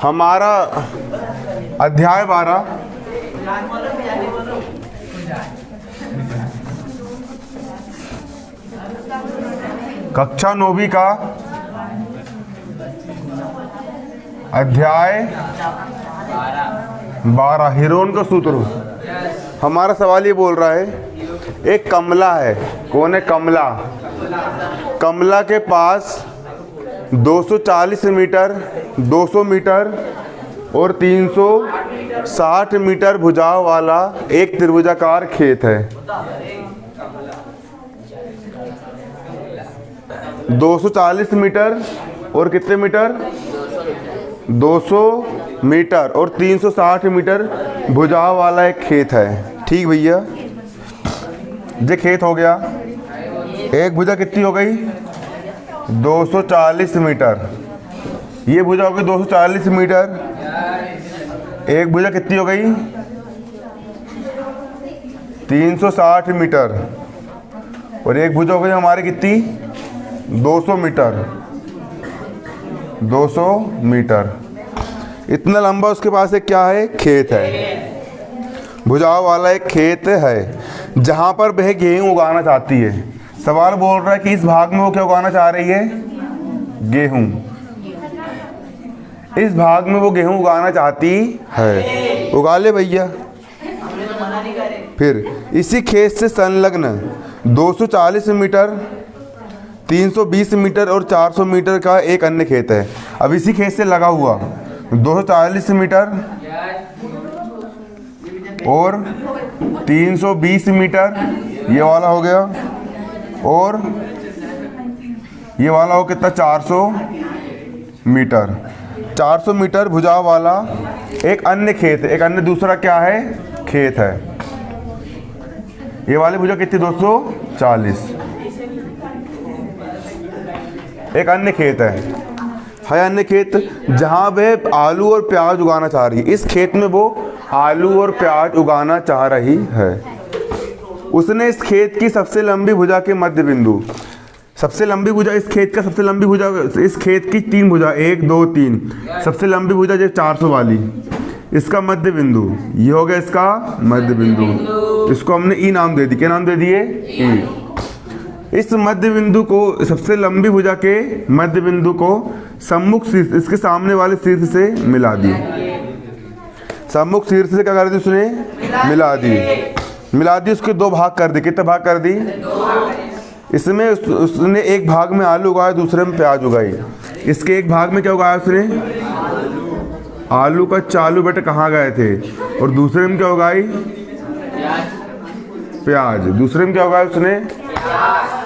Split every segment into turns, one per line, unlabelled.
हमारा अध्याय 12 कक्षा 9वीं का अध्याय 12 हीरोन का सूत्र। हमारा सवाल ये बोल रहा है, एक कमला है। कौन है? कमला। कमला के पास 240 मीटर, 200 मीटर और 360 मीटर भुजाओं वाला एक त्रिभुजाकार खेत है। 240 मीटर और कितने मीटर? 200 मीटर और 360 मीटर भुजाओं वाला एक खेत है। ठीक भैया, ये खेत हो गया। एक भुजा कितनी हो गई? 240 मीटर। ये भुजा हो गई 240 मीटर। एक भुजा कितनी हो गई? 360 मीटर। और एक भुजा हो गई हमारी कितनी? 200 मीटर। 200 मीटर। इतना लंबा उसके पास एक क्या है? खेत है। भुजाओं वाला एक खेत है जहाँ पर वह गेहूँ उगाना चाहती है। सवाल बोल रहा है कि इस भाग में वो क्या उगाना चाह रही है? गेहूँ। इस भाग में वो गेहूँ उगाना चाहती है। उगा ले भैया। फिर इसी खेत से संलग्न 240 मीटर, 320 मीटर और 400 मीटर का एक अन्य खेत है। अब इसी खेत से लगा हुआ 240 मीटर और 320 मीटर, ये वाला हो गया, और ये वाला हो कितना? 400 मीटर। 400 मीटर भुजाओं वाला एक अन्य खेत है। एक अन्य दूसरा क्या है? खेत है। ये वाली भुजा कितनी? 240। एक अन्य खेत है अन्य खेत जहाँ वह आलू और प्याज उगाना चाह रही है। इस खेत में वो आलू और प्याज उगाना चाह रही है। उसने इस खेत की सबसे लंबी भुजा के मध्य बिंदु, सबसे लंबी भुजा इस खेत का, सबसे लंबी भुजा इस खेत की 3 भुजा, 1 2 3, सबसे लंबी भुजा जो 400 वाली, इसका मध्य बिंदु ये हो गया इसका मध्य बिंदु। इसको हमने ई नाम दे दी। क्या नाम दे दिए? ई। इस मध्य बिंदु को, सबसे लंबी भुजा के मध्य बिंदु को सम्मुख शीर्ष, इसके सामने वाले शीर्ष से मिला दिए। सम्मुख शीर्ष से क्या कर दी उसने? मिला दी। मिला दी, उसके 2 भाग कर दी। कितने भाग कर दी? इसमें उसने एक भाग में आलू उगाया, दूसरे में प्याज उगाई। इसके एक भाग में क्या उगाया उसने? आलू का चालू बेटे कहाँ गए थे। और दूसरे में क्या उगाई? प्याज। दूसरे में क्या उगाया उसने?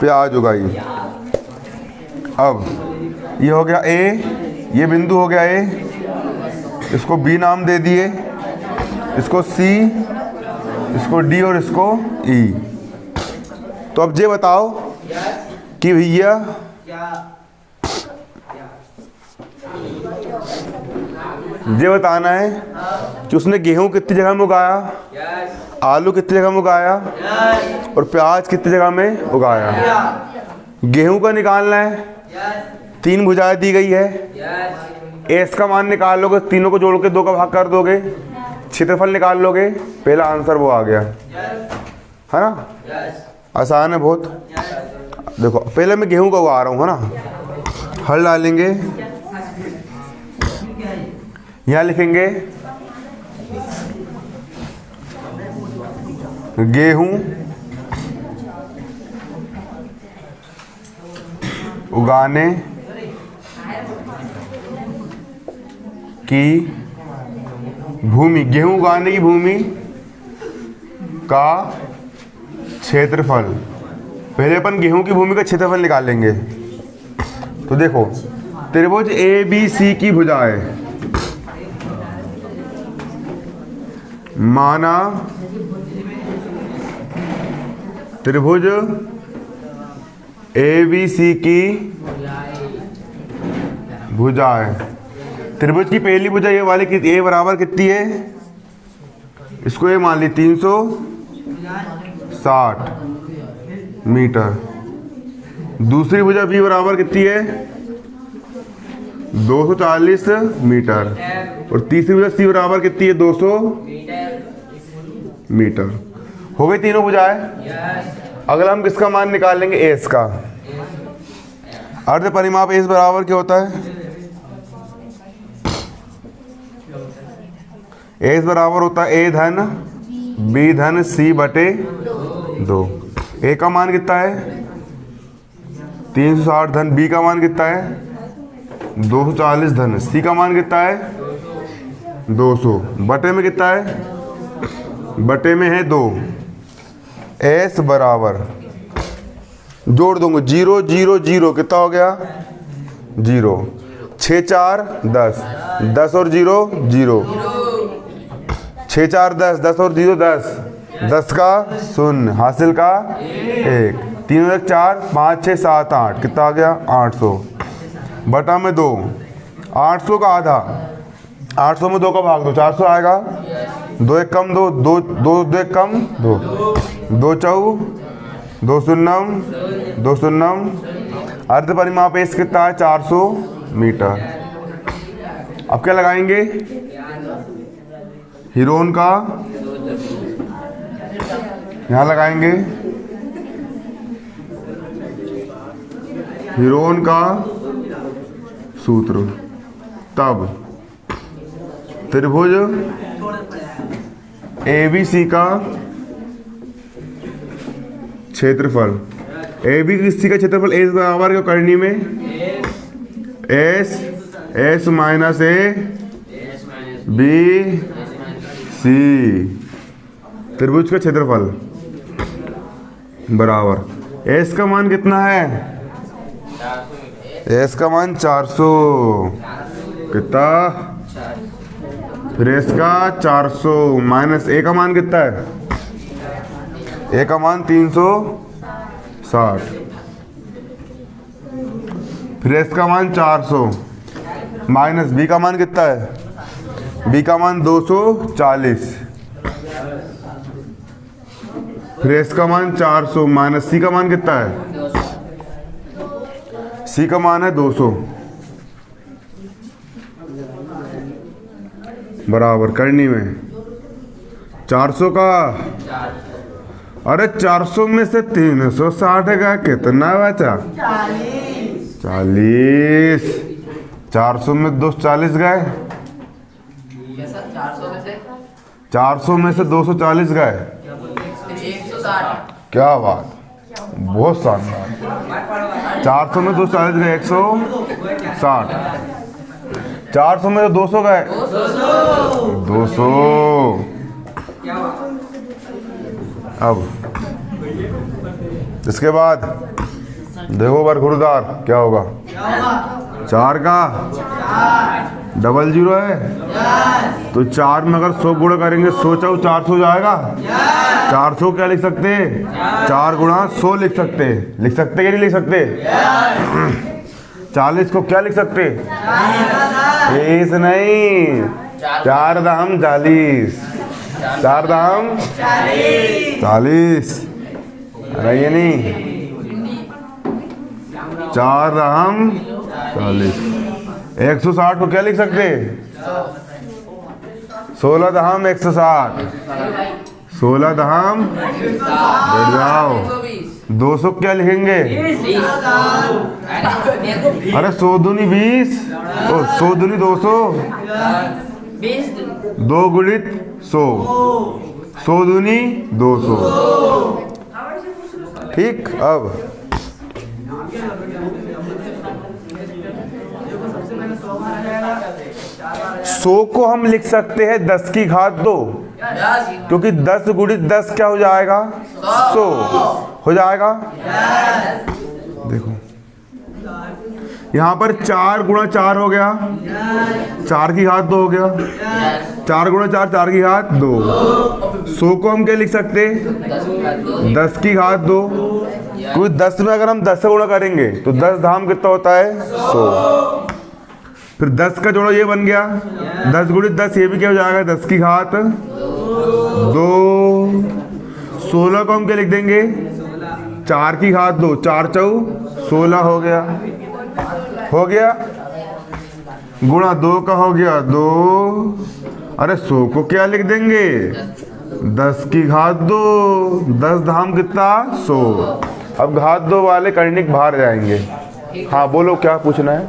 प्याज उगाई। अब ये हो गया ए, ये बिंदु हो गया ए, इसको बी नाम दे दिए, इसको सी, इसको डी और इसको ई। तो अब ये बताओ कि भैया ये बताना है कि उसने गेहूं कितनी जगह में उगाया, आलू कितनी जगह में उगाया और प्याज कितनी जगह में उगाया। गेहूं का निकालना है। 3 भुजाएं दी गई है। एस का मान निकाल लोगे, तीनों को जोड़ के 2 का भाग कर दोगे, क्षेत्रफल निकाल लोगे, पहला आंसर वो आ गया, है ना। आसान है बहुत। देखो पहले मैं गेहूं का उगा रहा हूँ, है ना। हल डालेंगे, यहाँ लिखेंगे गेहूं उगाने की भूमि, गेहूं उगाने की भूमि का क्षेत्रफल। पहले अपन गेहूं की भूमि का क्षेत्रफल निकालेंगे। तो देखो त्रिभुज ए बी सी की भुजाएं, माना त्रिभुज ए बी सी की भुजाएं। त्रिभुज की पहली भुजा ये वाली की ए बराबर कितनी है? इसको ये मान ली 360 मीटर। दूसरी भुजा बी बराबर कितनी है? 240 मीटर। और तीसरी भुजा सी बराबर कितनी है? 200 मीटर। हो गई तीनों भुजाएं। अगला हम किसका मान निकालेंगे? एस का। अर्ध परिमाप एस बराबर क्या होता है? एस बराबर होता है ए धन बी धन सी बटे 2। ए का मान कितना है? 360 धन बी का मान कितना है? 240 धन सी का मान कितना है? 200 बटे में कितना है? बटे में है 2। एस बराबर जोड़ दूंगा 0 0 0 कितना हो गया? 0। 6 4 10 10 और 0 0। 6 4 10 10 और 0 10 10 का 0 हासिल का 1। 3 1 4 5 6 7 8 कितना आ गया? 800 बटा में 2। 800 का आधा 800 में 2 का भाग दो 400 आएगा। 2 1 कम 2 2 2 2 1 कम 2 2 चौ 2 शून्यम 2 शून्यम। अर्ध परिमाप एस कितना है? 400 मीटर। अब क्या लगाएंगे? हीरोन का यहाँ लगाएंगे। हीरोन का सूत्र। तब त्रिभुज एबीसी का क्षेत्रफल। एबीसी का क्षेत्रफल एस बराबर क्या करनी में? S S minus A B C. त्रिभुज का क्षेत्रफल बराबर एस का मान कितना है? एस का मान 400 कितना? फिर एस का 400 माइनस ए का मान कितना है? ए का मान 360। फिर एस का मान 400 माइनस बी का मान कितना है? बी का मान 240। फिर एस का मान 400 माइनस सी का मान कितना है? सी का मान है 200 बराबर करनी में 400 का। अरे 400 में से 360 का कितना बचा? 40। 400 में 240 गए। 400 में से 240 गए। क्या बात, बहुत शानदार। 400 में 240 गए 160। 400 में 200 गए 200। अब इसके बाद देखो बरखुरदार क्या होगा? 4 का डबल 0 है तो 4 में अगर 100 गुणा करेंगे 100 चौ 400 जाएगा। 400 क्या लिख सकते? 4 गुणा 100 लिख सकते। लिख सकते कि नहीं लिख सकते? 40 को क्या लिख सकते? इस नहीं 4 दाम 40। 4 दाम 40। अरे ये नहीं 4 दाम 40। 160 को क्या लिख सकते? 16 दहाम 160। 16 दहाम बैठ जाओ। 200 क्या लिखेंगे? अरे 100 दूनी 20 और 100 दूनी 200। 2 गुणित 100 100 दूनी 200। ठीक। अब 100 को हम लिख सकते हैं 10 की घात 2 क्योंकि 10 गुणित 10 क्या हो जाएगा? 100 हो जाएगा। देखो यहाँ पर 4 गुणा 4 हो गया, 4 की घात 2 हो गया। 4 गुणा 4 4 की घात 2। 100 को हम क्या लिख सकते? 10 की घात 2 क्योंकि 10 में अगर हम 10 से गुणा करेंगे तो 10 धाम कितना होता है? 100। फिर 10 का जोड़ा ये बन गया 10 गुणित 10, ये भी क्या हो जाएगा? 10 की घात 2। 16 को हम क्या लिख देंगे? 4 की घात 2 4 चौ 16 हो गया। हो गया। गुणा 2 का हो गया 2। अरे 100 को क्या लिख देंगे 10 की घात 2। 10 धाम कितना 100। अब घात 2 वाले कर्णिक बाहर जाएंगे। हाँ बोलो क्या पूछना है।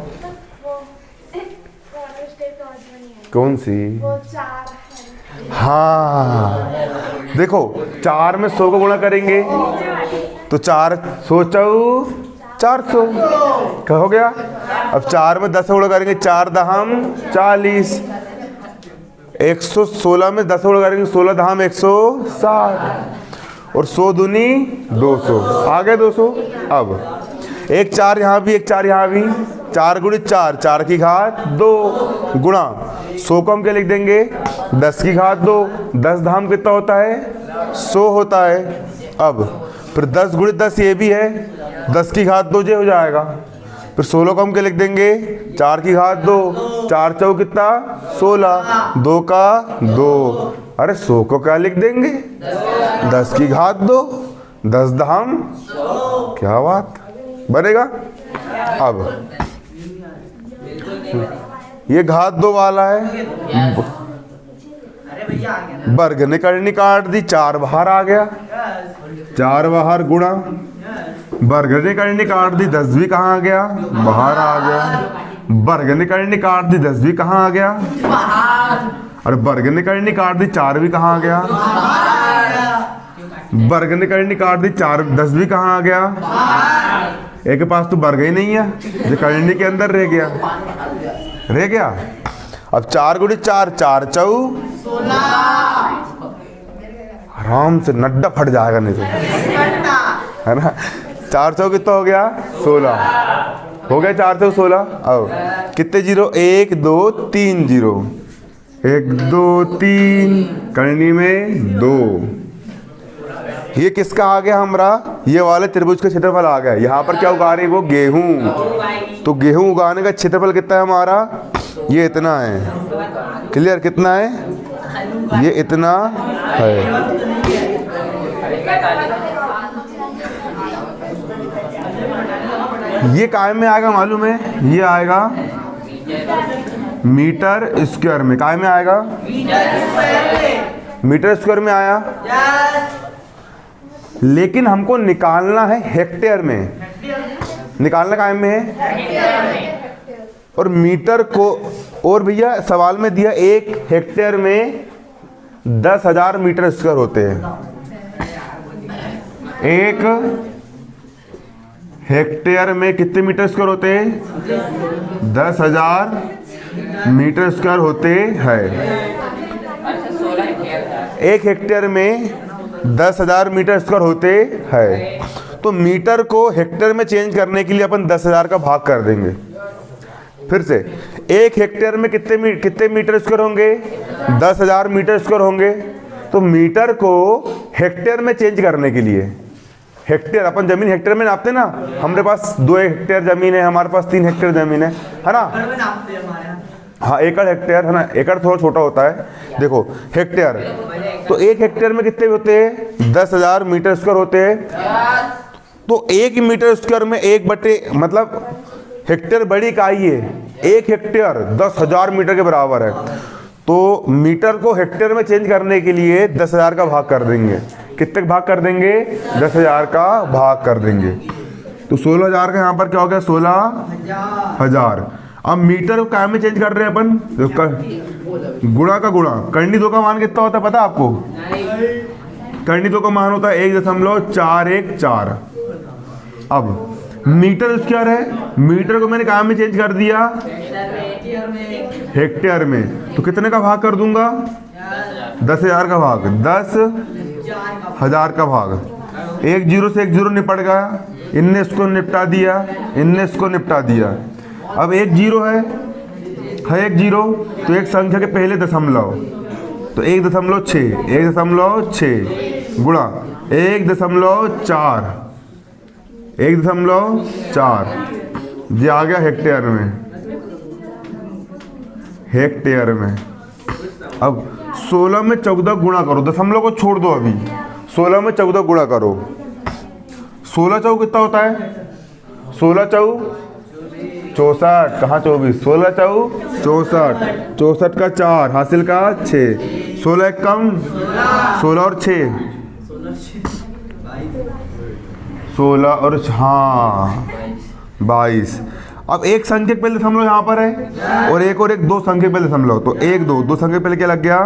कौन सी? हाँ देखो 4 में 100 को गुणा करेंगे तो 4 100 चौ 400 क्या हो गया। अब 4 में 10 से गुणा करेंगे 4 दहम 40। 116 में 10 से गुणा करेंगे 16 दहम 160 और 100 दूनी 200 आ गए 200। अब एक 4 यहाँ भी एक 4 यहाँ भी 4 गुणित 4 4 की घात 2 गुणा 100 को हम क्या लिख देंगे 10 की घात 2। 10 धाम कितना होता है 100 होता है। अब फिर 10 गुणित 10 ये भी है 10 की घात 2 ये हो जाएगा। फिर 16 को हम क्या लिख देंगे 4 की घात 2। 4 चौ कितना 16 2 का 2। अरे 100 को क्या लिख देंगे 10 की घात 2 10 धाम क्या बात बनेगा। अब ये घात 2 वाला है वर्ग ने करनी काट दी 4 बाहर आ गया 4 बाहर गुणा वर्ग ने करनी काट दी 10 भी कहाँ आ गया बाहर आ गया। वर्ग ने करनी काट दी 10 भी कहाँ आ गया और वर्ग ने करनी काट दी 4 भी कहाँ आ गया। वर्ग ने करनी काट दी 4 10 भी कहाँ आ गया। एक के पास तो वर्ग ही नहीं है जो करनी के अंदर रह गया। अब 4 गुणित 4 4 चौ 16 आराम से नड्डा फट जाएगा नहीं तो है ना। 4 चौ कितना हो गया 16 हो गया 4 चौ 16। अब कितने जीरो 1 2 3 जीरो 1 2 3 करनी में 2। ये किसका आ गया हमारा ये वाले त्रिभुज का क्षेत्रफल आ गया। यहाँ पर क्या उगा रहे हैं वो गेहूं। तो गेहूं उगाने का क्षेत्रफल कितना है हमारा ये इतना है। क्लियर कितना है ये इतना है। ये काय में आएगा मालूम है ये आएगा मीटर स्क्वायर में। काय में आएगा मीटर स्क्वायर में आया लेकिन हमको निकालना है हेक्टेयर में। निकालना काय में है और मीटर को और भैया सवाल में दिया 1 हेक्टेयर में 10,000 मीटर स्क्वायर होते हैं। 1 हेक्टेयर में कितने मीटर स्क्वायर होते हैं 10,000 मीटर स्क्वायर होते हैं। 1 हेक्टेयर में 10,000 मीटर स्क्वायर होते हैं। तो मीटर को हेक्टेयर में चेंज करने के लिए अपन 10,000 का भाग कर देंगे। फिर से 1 हेक्टेयर में कितने मीटर स्क्वायर होंगे 10,000 मीटर स्क्वायर होंगे। तो मीटर को हेक्टेयर में चेंज करने के लिए हेक्टेयर अपन जमीन हेक्टेयर में नापते ना। हमारे पास 2 हेक्टेयर जमीन है हमारे पास 3 हेक्टेयर जमीन है ना। हाँ एकड़ हेक्टेयर है ना। एकड़ थोड़ा छोटा होता है देखो हेक्टेयर। तो 1 हेक्टेयर में कितने होते हैं 10,000 मीटर स्क्वायर होते हैं। तो 1 मीटर स्क्वायर में 1 बटे मतलब हेक्टेयर बड़ी इकाई है। 1 हेक्टेयर 10,000 मीटर के बराबर है। तो मीटर को हेक्टेयर में चेंज करने के लिए 10,000 का भाग कर देंगे। कितने भाग कर देंगे 10,000 का भाग कर देंगे। तो 16,000 का यहाँ पर क्या हो गया 16,000। अब मीटर को काय में चेंज कर रहे हैं अपन गुणा का गुणा। करनी 2 का मान कितना होता है पता आपको। करनी 2 का मान होता है 1.414। अब मीटर स्क्वायर है मीटर को मैंने काय में चेंज कर दिया हेक्टेयर में। तो कितने का भाग कर दूंगा 10,000 का भाग 10,000 का भाग। 1 जीरो से 1 जीरो निपट गया। इनने इसको निपटा दिया इनने इसको निपटा दिया। अब 1 जीरो है 1 जीरो तो एक संख्या के पहले दशमलव तो 1.6 1.6 गुणा 1.4 1.4 ये आ गया हेक्टेयर में। अब 16 में 14 गुणा करो। दशमलव को छोड़ दो अभी 16 में 14 गुणा करो। 16 चौ कितना होता है 16 चौ 64 कहाँ 24 16 चौ 64, 64 का 4 हासिल का 6, 16 एक कम 16 और 6 16 और हाँ 22। अब एक संख्यक पहले समझ लो यहाँ पर है और एक दो संख्यक पहले समझ लो। तो एक दो संख्यक पहले क्या लग गया,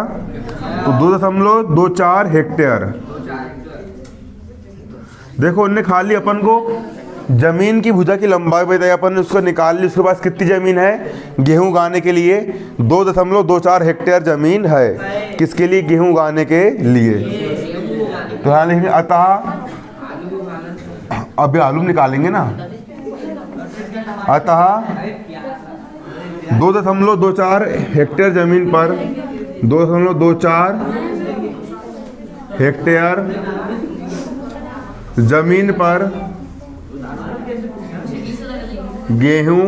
तो 2.24 हेक्टेयर। देखो उनने खाली अपन को जमीन की भुजा की लंबाई बताई, अपन ने उसको निकाल ली। उसके पास कितनी जमीन है गेहूं उगाने के लिए, 2.24 हेक्टेयर जमीन है। किसके लिए, गेहूं उगाने के लिए। तो यहाँ लिखेंगे अतः, अभी आलू निकालेंगे ना, अतः 2.24 हेक्टेयर जमीन पर 2.24 हेक्टेयर जमीन पर गेहूं,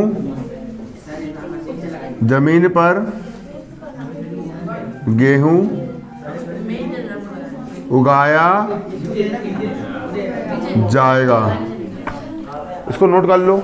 जमीन पर गेहूं उगाया जाएगा। इसको नोट कर लो।